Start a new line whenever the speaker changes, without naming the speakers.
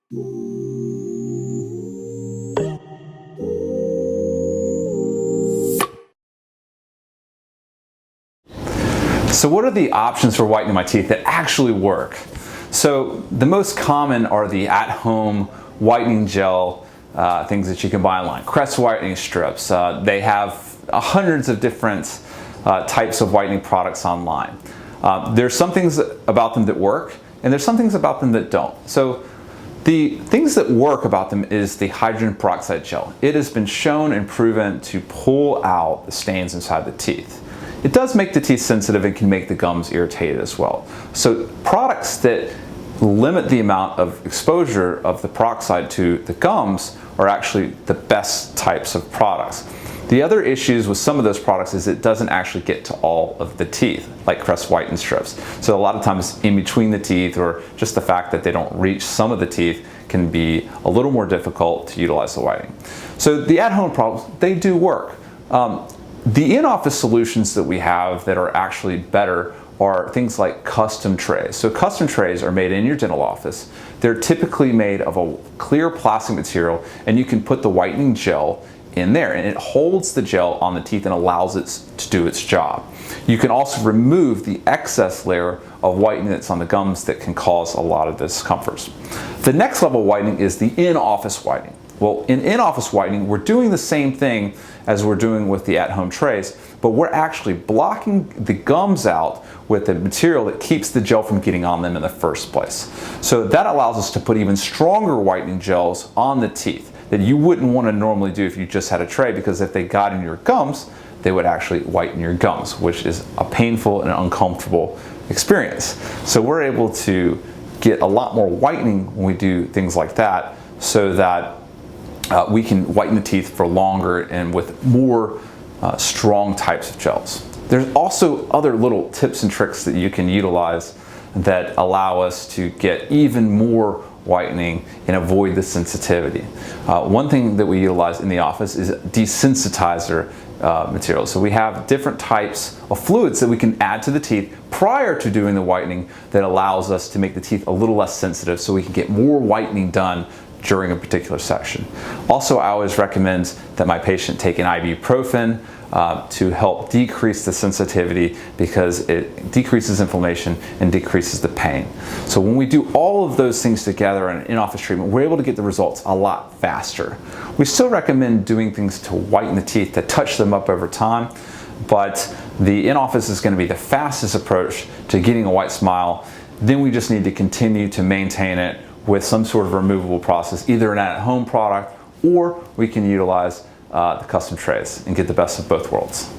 So what are the options for whitening my teeth that actually work? So the most common are the at-home whitening gel, things that you can buy online. Crest whitening strips. They have hundreds of different types of whitening products online. There's some things about them that work, and there's some things about them that don't. So the things that work about them is the hydrogen peroxide gel. It has been shown and proven to pull out the stains inside the teeth. It does make the teeth sensitive and can make the gums irritated as well. So products that limit the amount of exposure of the peroxide to the gums are actually the best types of products. The other issues with some of those products is it doesn't actually get to all of the teeth, like Crest whitening strips. So a lot of times in between the teeth, or just the fact that they don't reach some of the teeth, can be a little more difficult to utilize the whitening. So the at-home products, they do work. The in-office solutions that we have that are actually better are things like custom trays. So custom trays are made in your dental office. They're typically made of a clear plastic material, and you can put the whitening gel in there, and it holds the gel on the teeth and allows it to do its job. You can also remove the excess layer of whitening that's on the gums that can cause a lot of discomforts. The next level of whitening is the in-office whitening. Well, in in-office whitening, we're doing the same thing as we're doing with the at-home trays, but we're actually blocking the gums out with the material that keeps the gel from getting on them in the first place. So that allows us to put even stronger whitening gels on the teeth that you wouldn't want to normally do if you just had a tray, because if they got in your gums, they would actually whiten your gums, which is a painful and uncomfortable experience. So we're able to get a lot more whitening when we do things like that, so that we can whiten the teeth for longer and with more strong types of gels. There's also other little tips and tricks that you can utilize that allow us to get even more whitening and avoid the sensitivity. One thing that we utilize in the office is desensitizer material. So we have different types of fluids that we can add to the teeth prior to doing the whitening that allows us to make the teeth a little less sensitive, so we can get more whitening done during a particular section. Also, I always recommend that my patient take an ibuprofen to help decrease the sensitivity, because it decreases inflammation and decreases the pain. So when we do all of those things together in an in-office treatment, we're able to get the results a lot faster. We still recommend doing things to whiten the teeth, to touch them up over time, but the in-office is going to be the fastest approach to getting a white smile. Then we just need to continue to maintain it with some sort of removable process, either an at-home product, or we can utilize the custom trays and get the best of both worlds.